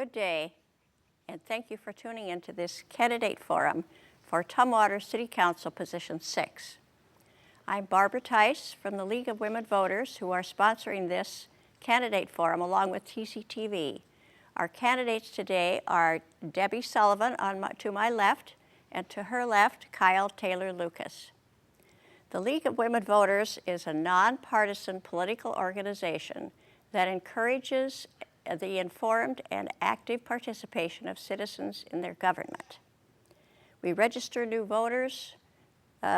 Good day, and thank you for tuning into this candidate forum for Tumwater City Council Position 6. I'm Barbara Theiss from the League of Women Voters, who are sponsoring this candidate forum along with TCTV. Our candidates today are Debbie Sullivan to my left, and to her left, Kyle Taylor Lucas. The League of Women Voters is a nonpartisan political organization that encourages the informed and active participation of citizens in their government. We register new voters,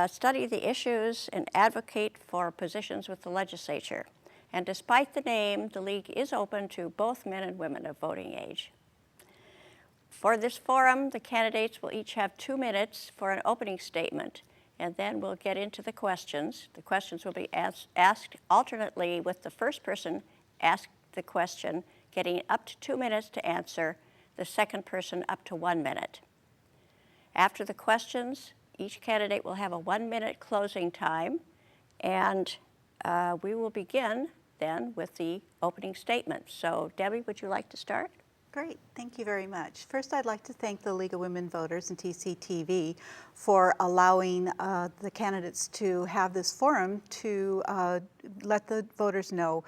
study the issues, and advocate for positions with the legislature. And despite the name, the League is open to both men and women of voting age. For this forum, the candidates will each have 2 minutes for an opening statement, and then we'll get into the questions. The questions will be asked alternately, with the first person asked the question getting up to 2 minutes to answer, the second person up to 1 minute. After the questions, each candidate will have a 1-minute closing time, and we will begin then with the opening statement. So Debbie, would you like to start? Great, thank you very much. First, I'd like to thank the League of Women Voters and TCTV for allowing the candidates to have this forum to let the voters know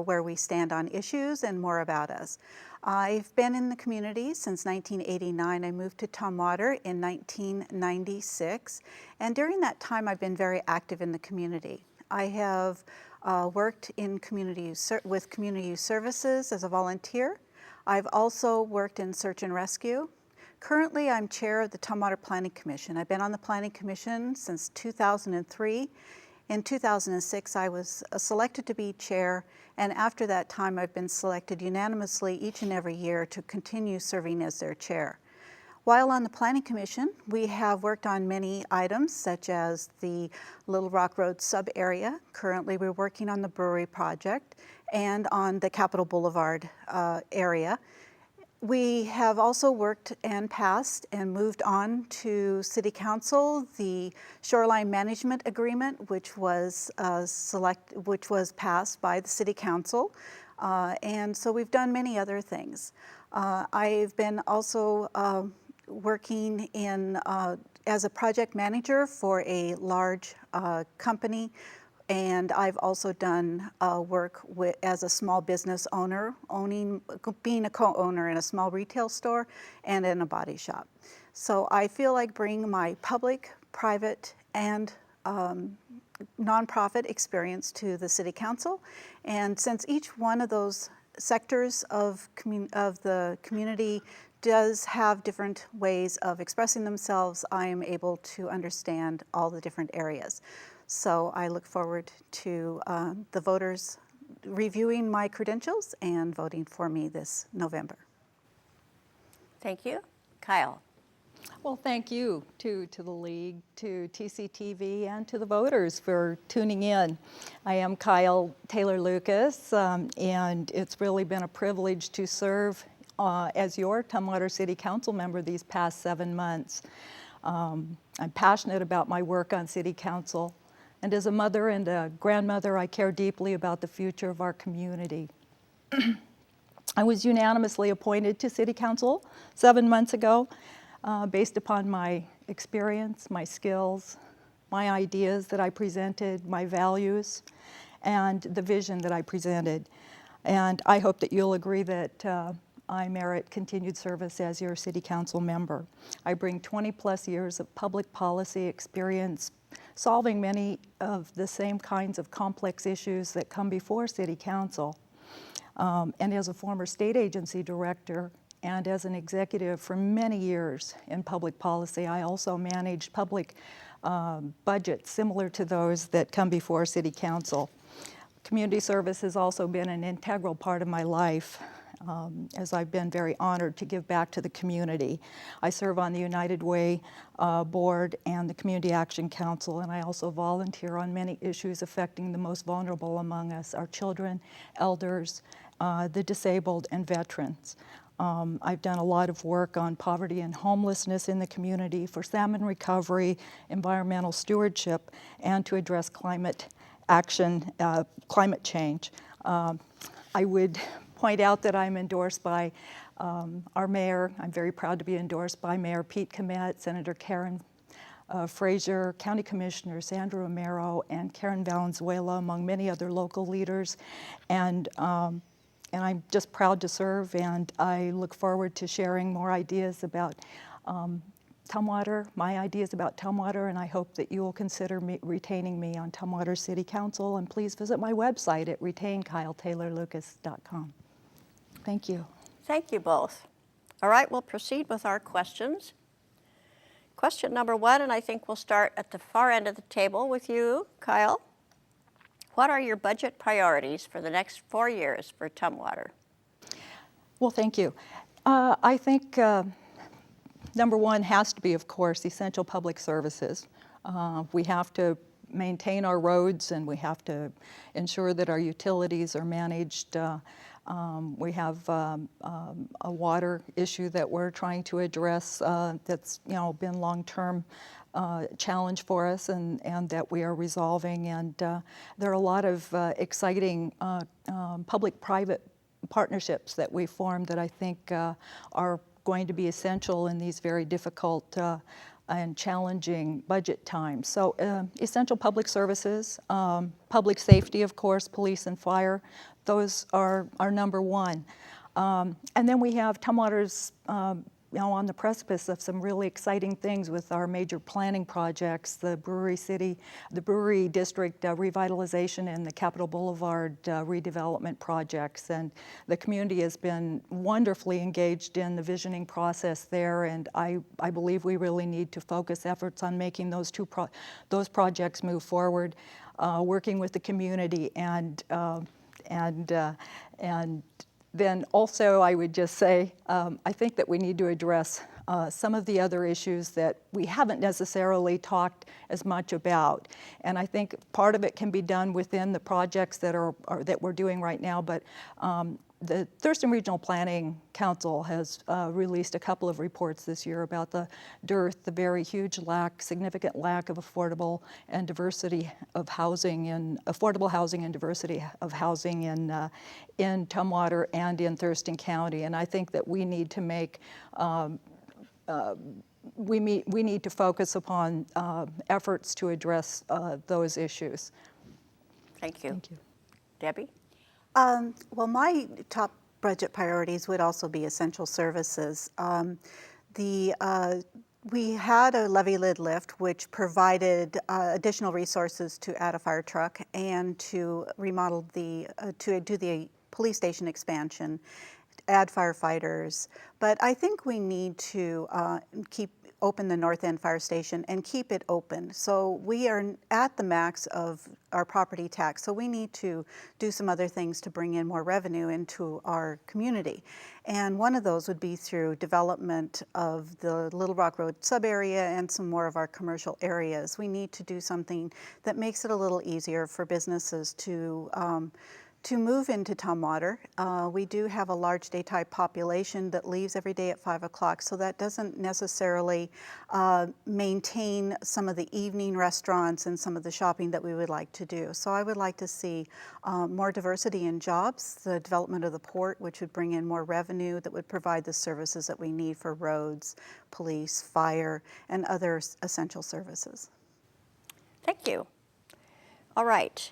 where we stand on issues and more about us. I've been in the community since 1989. I moved to Tumwater in 1996, and during that time I've been very active in the community. I have worked in with community youth services as a volunteer. I've also worked in search and rescue. Currently, I'm chair of the Tumwater Planning Commission. I've been on the Planning Commission since 2003. In 2006, I was selected to be chair, and after that time, I've been selected unanimously each and every year to continue serving as their chair. While on the Planning Commission, we have worked on many items, such as the Little Rock Road sub-area. Currently, we're working on the brewery project and on the Capitol Boulevard area. We have also worked and passed and moved on to City Council the Shoreline Management Agreement, which was passed by the City Council, and so we've done many other things. I've been also working in as a project manager for a large company, and I've also done work as a small business owner, being a co-owner in a small retail store and in a body shop. So I feel like bringing my public, private, and nonprofit experience to the City Council. And since each one of those sectors of the community does have different ways of expressing themselves, I am able to understand all the different areas. So I look forward to the voters reviewing my credentials and voting for me this November. Thank you. Kyle. Well, thank you to the League, to TCTV, and to the voters for tuning in. I am Kyle Taylor Lucas, and it's really been a privilege to serve as your Tumwater City Council member these past 7 months. I'm passionate about my work on City Council, and as a mother and a grandmother, I care deeply about the future of our community. I was unanimously appointed to City Council 7 months ago based upon my experience, my skills, my ideas that I presented, my values, and the vision that I presented. And I hope that you'll agree that I merit continued service as your City Council member. I bring 20+ years of public policy experience solving many of the same kinds of complex issues that come before City Council. And as a former state agency director and as an executive for many years in public policy, I also managed public budgets similar to those that come before City Council. Community service has also been an integral part of my life, as I've been very honored to give back to the community. I serve on the United Way board and the Community Action Council, and I also volunteer on many issues affecting the most vulnerable among us, our children, elders, the disabled, and veterans. I've done a lot of work on poverty and homelessness in the community, for salmon recovery, environmental stewardship, and to address climate change. I would point out that I'm endorsed by our mayor. I'm very proud to be endorsed by Mayor Pete Komet, Senator Karen Frazier, County Commissioner Sandra Romero, and Karen Valenzuela, among many other local leaders. And I'm just proud to serve, and I look forward to sharing more ideas about Tumwater, my ideas about Tumwater, and I hope that you will consider retaining me on Tumwater City Council, and please visit my website at retainkyletaylorlucas.com. Thank you. Thank you both. All right, we'll proceed with our questions. Question number one, and I think we'll start at the far end of the table with you, Kyle. What are your budget priorities for the next 4 years for Tumwater? Well, thank you. I think number one has to be, of course, essential public services. We have to maintain our roads, and we have to ensure that our utilities are managed. We have a water issue that we're trying to address that's been long-term challenge for us, and that we are resolving. And there are a lot of exciting public-private partnerships that we formed that I think are going to be essential in these very difficult and challenging budget times. So essential public services, public safety, of course, police and fire, those are number one. And then we have Tumwater's on the precipice of some really exciting things with our major planning projects, the Brewery District revitalization and the Capitol Boulevard redevelopment projects. And the community has been wonderfully engaged in the visioning process there, and I believe we really need to focus efforts on making those projects move forward, working with the community, and then also, I would just say, I think that we need to address some of the other issues that we haven't necessarily talked as much about. And I think part of it can be done within the projects that we're doing right now, but the Thurston Regional Planning Council has released a couple of reports this year about the dearth, the very huge significant lack of affordable and diversity of housing, and affordable housing and diversity of housing in Tumwater and in Thurston County. And I think that we need to make we need to focus upon efforts to address those issues. Thank you. Thank you. Debbie? Well, my top budget priorities would also be essential services. We had a levy lid lift, which provided additional resources to add a fire truck and to remodel to do the police station expansion, add firefighters. But I think we need to keep open the North End Fire Station and keep it open. So we are at the max of our property tax, so we need to do some other things to bring in more revenue into our community. And one of those would be through development of the Little Rock Road sub-area and some more of our commercial areas. We need to do something that makes it a little easier for businesses to move into Tumwater. We do have a large day-type population that leaves every day at 5 o'clock, so that doesn't necessarily maintain some of the evening restaurants and some of the shopping that we would like to do. So I would like to see more diversity in jobs, the development of the port, which would bring in more revenue, that would provide the services that we need for roads, police, fire, and other essential services. Thank you. All right.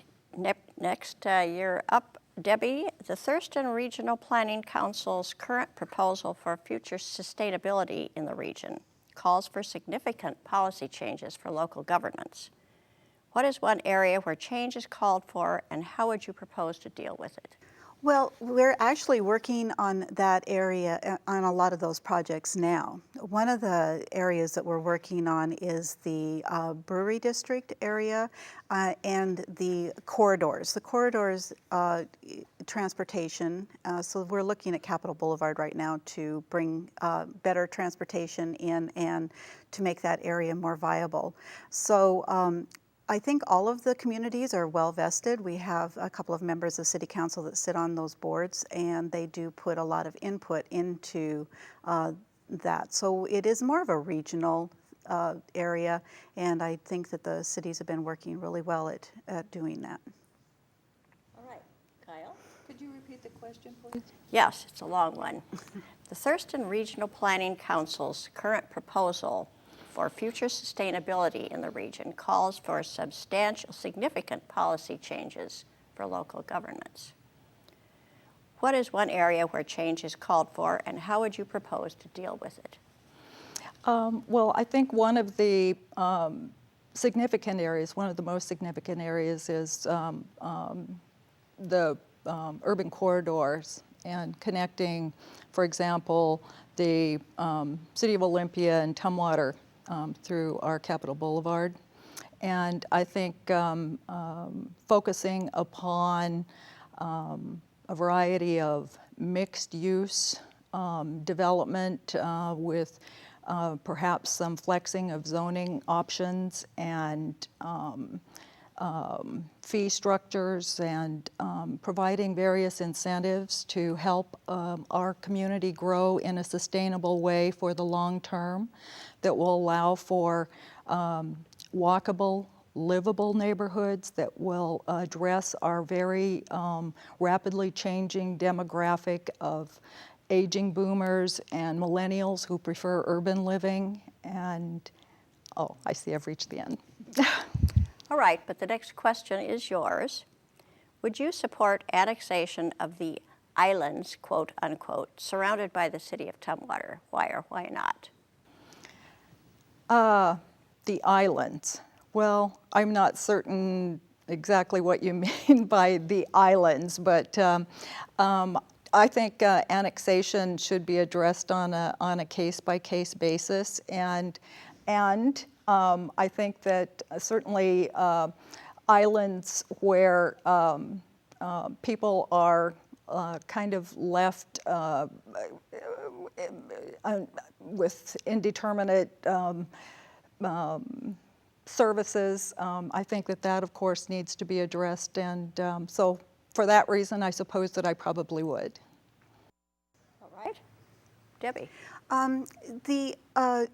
Next, you're up, Debbie. The Thurston Regional Planning Council's current proposal for future sustainability in the region calls for significant policy changes for local governments. What is one area where change is called for, and how would you propose to deal with it? Well, we're actually working on that area, on a lot of those projects now. One of the areas that we're working on is the Brewery District area and the corridors. The corridors, transportation, so we're looking at Capitol Boulevard right now to bring better transportation in and to make that area more viable. So I think all of the communities are well vested. We have a couple of members of City Council that sit on those boards, and they do put a lot of input into that. So it is more of a regional area, and I think that the cities have been working really well at doing that. All right. Kyle? Could you repeat repeat the question, please? Yes, it's a long one. The Thurston Regional Planning Council's current proposal for future sustainability in the region calls for substantial, significant policy changes for local governance. What is one area where change is called for, and how would you propose to deal with it? Well, I think one of the significant areas, one of the most significant areas is the urban corridors and connecting, for example, the City of Olympia and Tumwater through our Capitol Boulevard. And I think focusing upon a variety of mixed use development with perhaps some flexing of zoning options and fee structures and providing various incentives to help our community grow in a sustainable way for the long term that will allow for walkable, livable neighborhoods that will address our very rapidly changing demographic of aging boomers and millennials who prefer urban living. And, oh, I see I've reached the end. All right, but the next question is yours. Would you support annexation of the islands, quote unquote, surrounded by the city of Tumwater? Why or why not? The islands. Well, I'm not certain exactly what you mean by the islands, but I think annexation should be addressed on a case-by-case basis, and I think that certainly islands where people are kind of left with indeterminate services, I think that of course needs to be addressed, and so for that reason I suppose that I probably would. All right. Debbie. The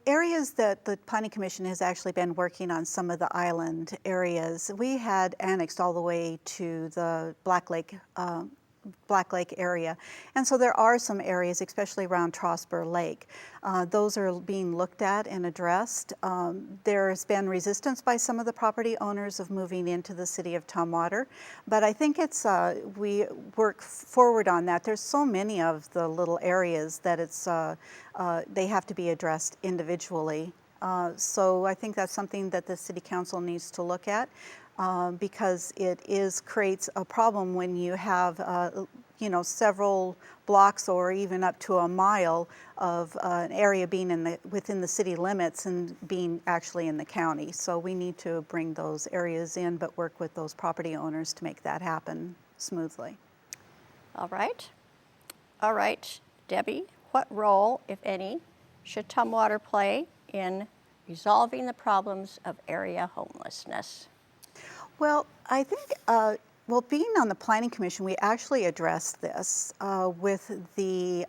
areas that the Planning Commission has actually been working on, some of the island areas, we had annexed all the way to the Black Lake area. And so there are some areas, especially around Trosper Lake. Those are being looked at and addressed. There's been resistance by some of the property owners of moving into the city of Tumwater, but I think it's, we work forward on that. There's so many of the little areas that it's, they have to be addressed individually. So I think that's something that the City Council needs to look at. Because it creates a problem when you have several blocks or even up to a mile of an area being within the city limits and being actually in the county. So we need to bring those areas in, but work with those property owners to make that happen smoothly. All right. All right, Debbie, what role, if any, should Tumwater play in resolving the problems of area homelessness? Well, I think, being on the Planning Commission, we actually addressed this with the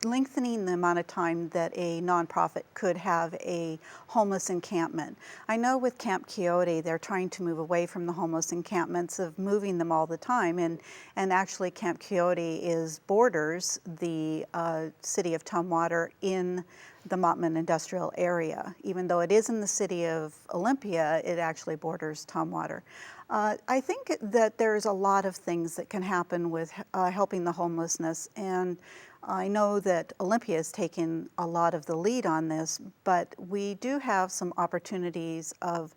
lengthening the amount of time that a nonprofit could have a homeless encampment. I know with Camp Quixote, they're trying to move away from the homeless encampments of moving them all the time, and actually Camp Quixote borders the city of Tumwater in the Mottman industrial area. Even though it is in the city of Olympia, it actually borders Tumwater. I think that there's a lot of things that can happen with helping the homelessness, and I know that Olympia has taken a lot of the lead on this, but we do have some opportunities of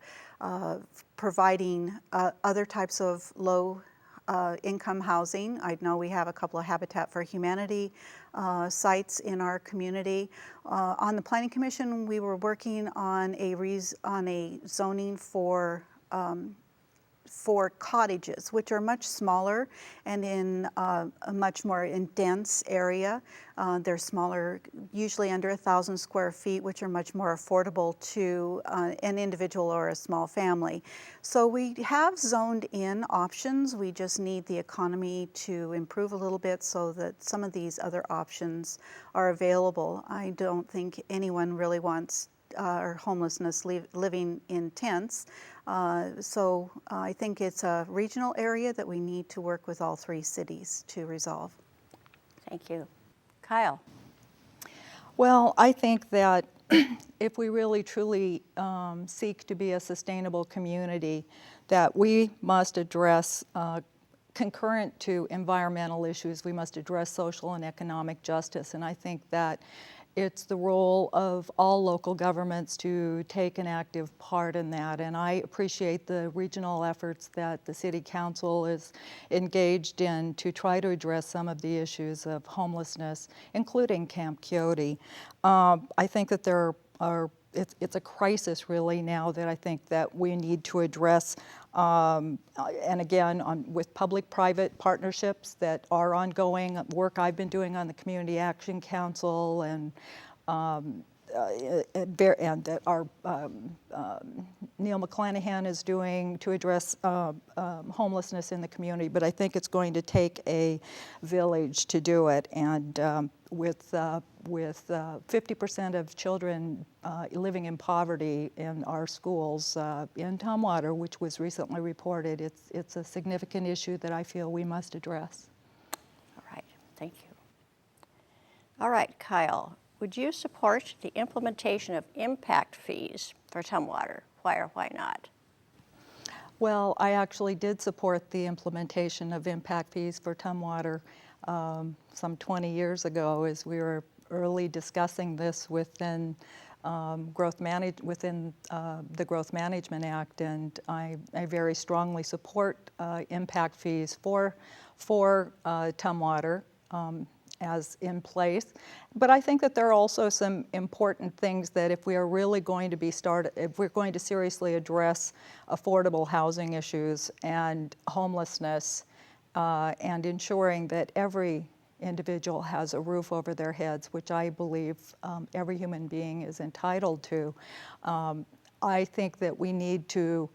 providing other types of low income housing. I know we have a couple of Habitat for Humanity sites in our community. On the Planning Commission, we were working on a zoning for cottages, which are much smaller and in a much more dense area. They're smaller, usually under 1,000 square feet, which are much more affordable to an individual or a small family. So we have zoned in options. We just need the economy to improve a little bit so that some of these other options are available. I don't think anyone really wants or homelessness, living in tents. So I think it's a regional area that we need to work with all 3 cities to resolve. Thank you. Kyle? Well, I think that if we really truly seek to be a sustainable community, that we must address concurrent to environmental issues, we must address social and economic justice. And I think that it's the role of all local governments to take an active part in that. And I appreciate the regional efforts that the City Council is engaged in to try to address some of the issues of homelessness, including Camp Coyote. I think that it's a crisis really now that I think that we need to address, and again, with public-private partnerships that are ongoing, work I've been doing on the Community Action Council and that our Neil McClanahan is doing to address homelessness in the community. But I think it's going to take a village to do it. And with 50% of children living in poverty in our schools in Tumwater, which was recently reported, it's a significant issue that I feel we must address. All right, thank you. All right, Kyle, would you support the implementation of impact fees for Tumwater? Why or why not? Well, I actually did support the implementation of impact fees for Tumwater some 20 years ago, as we were early discussing this within the Growth Management Act, and I very strongly support impact fees for Tumwater as in place. But I think that there are also some important things that if we are really going to if we're going to seriously address affordable housing issues and homelessness and ensuring that every individual has a roof over their heads, which I believe every human being is entitled to, I think that we need to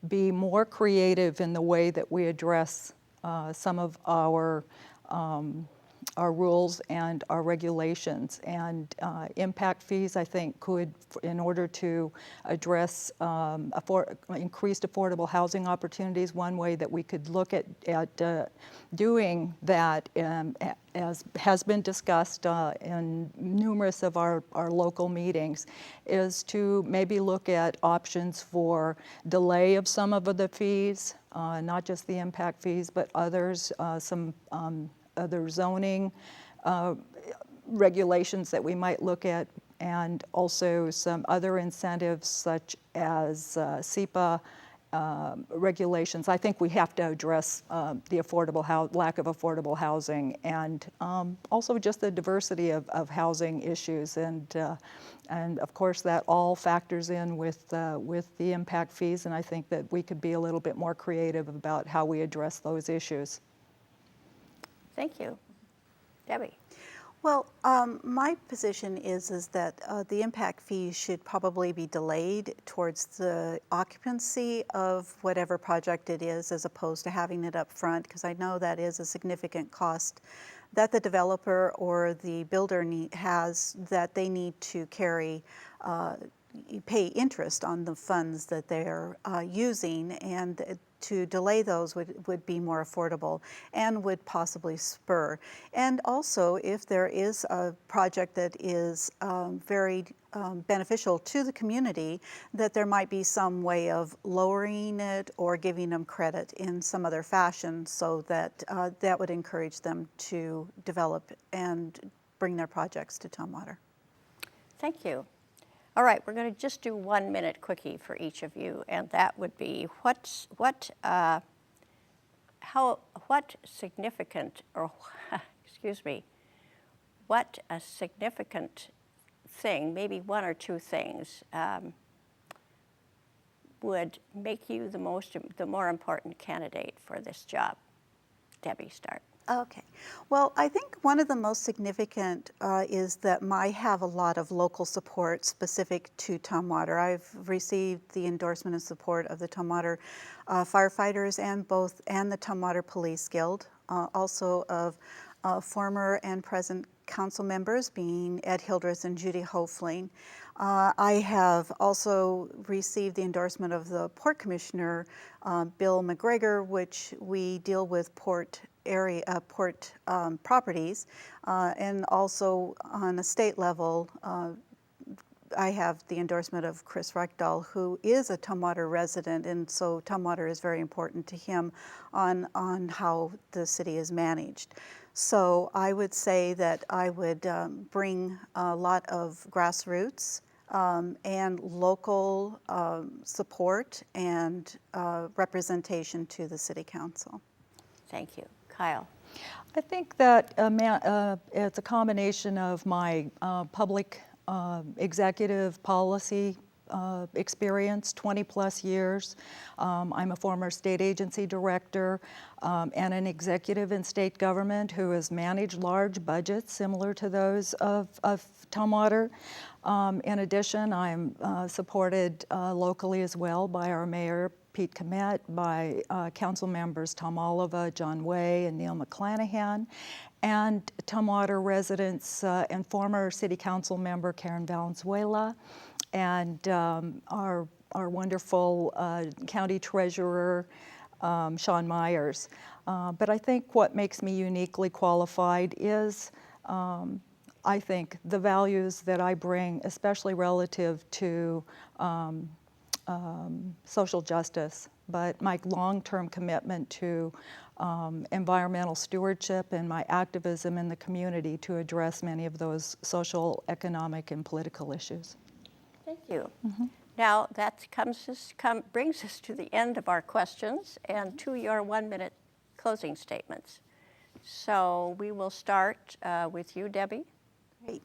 be more creative in the way that we address some of our rules and our regulations. And impact fees, I think, could, in order to address increased affordable housing opportunities, one way that we could look at doing that, as has been discussed in numerous of our local meetings, is to maybe look at options for delay of some of the fees, not just the impact fees, but others, some other zoning regulations that we might look at, and also some other incentives such as SEPA regulations. I think we have to address the lack of affordable housing, and also just the diversity of housing issues, and of course that all factors in with the impact fees, and I think that we could be a little bit more creative about how we address those issues. Thank you. Debbie? Well, my position is that the impact fees should probably be delayed towards the occupancy of whatever project it is, as opposed to having it up front, because I know that is a significant cost that the developer or the builder has, that they need to carry, pay interest on the funds that they're using, and to delay those would be more affordable and would possibly spur. And also, if there is a project that is very beneficial to the community, that there might be some way of lowering it or giving them credit in some other fashion, so that that would encourage them to develop and bring their projects to Tumwater. Thank you. All right, we're going to just do 1 minute quickie for each of you, and that would be what significant, or excuse me, what a significant thing, maybe 1 or 2 things, would make you the more important candidate for this job. Debbie, start. Okay. Well, I think one of the most significant is that I have a lot of local support specific to Tumwater. I've received the endorsement and support of the Tumwater firefighters and the Tumwater Police Guild, also of former and present council members, being Ed Hildreth and Judy Hofling. I have also received the endorsement of the Port Commissioner, Bill McGregor, which we deal with port properties, and also on a state level, I have the endorsement of Chris Reckdahl, who is a Tumwater resident, and so Tumwater is very important to him on how the city is managed. So I would say that I would bring a lot of grassroots and local support and representation to the City Council. Thank you. Kyle. I think that it's a combination of my public executive policy experience, 20 plus years. I'm a former state agency director and an executive in state government who has managed large budgets similar to those of Tumwater. In addition, I'm supported locally as well by our mayor, Pete Komet, by council members Tom Oliva, John Way, and Neil McClanahan, and Tumwater residents and former city council member Karen Valenzuela, and our wonderful county treasurer, Sean Myers. But I think what makes me uniquely qualified is I think the values that I bring, especially relative to social justice, but my long-term commitment to environmental stewardship and my activism in the community to address many of those social, economic, and political issues. Thank you. Now that brings us to the end of our questions and to your 1-minute closing statements. So we will start with you, Debbie. Great.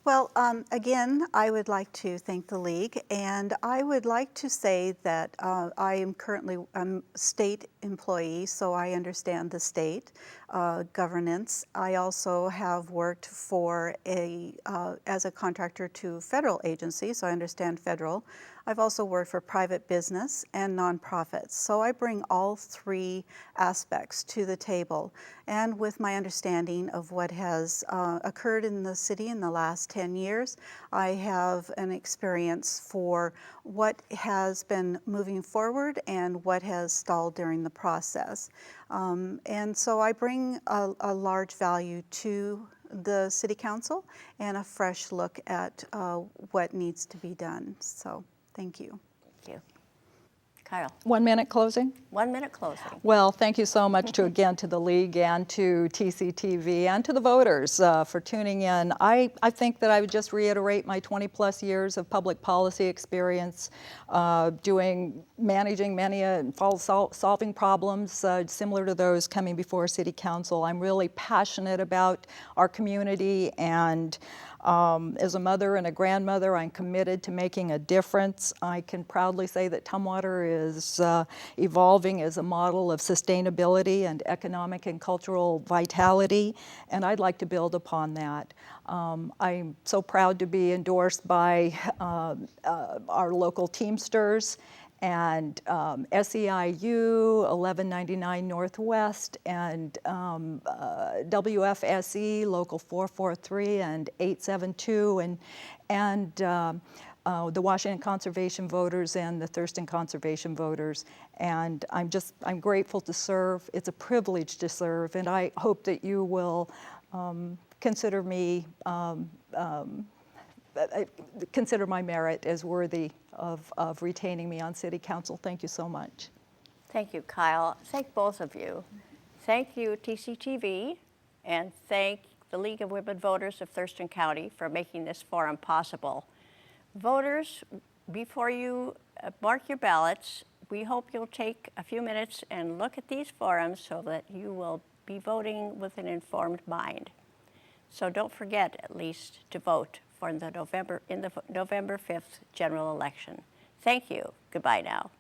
Well, again, I would like to thank the League, and I would like to say that I am currently a state employee, so I understand the state governance. I also have worked for as a contractor to federal agencies, so I understand federal. I've also worked for private business and nonprofits, so I bring all three aspects to the table. And with my understanding of what has occurred in the city in the last 10 years, I have an experience for what has been moving forward and what has stalled during the process. And so I bring a large value to the City Council and a fresh look at what needs to be done. So thank you. Thank you. Kyle. 1-minute closing? 1-minute closing. Well, thank you so much again to the League and to TCTV and to the voters for tuning in. I think that I would just reiterate my 20 plus years of public policy experience managing many solving problems similar to those coming before City Council. I'm really passionate about our community, and as a mother and a grandmother, I'm committed to making a difference. I can proudly say that Tumwater is evolving as a model of sustainability and economic and cultural vitality, and I'd like to build upon that. I'm so proud to be endorsed by our local Teamsters and SEIU, 1199 Northwest, and WFSE, Local 443 and 872, and the Washington Conservation Voters and the Thurston Conservation Voters. And I'm grateful to serve. It's a privilege to serve, and I hope that you will consider me, consider my merit as worthy of retaining me on City Council. Thank you so much. Thank you, Kyle. Thank both of you. Thank you, TCTV, and thank the League of Women Voters of Thurston County for making this forum possible. Voters, before you mark your ballots, we hope you'll take a few minutes and look at these forums so that you will be voting with an informed mind. So don't forget, at least, to vote for the November 5th general election. Thank you. Goodbye now.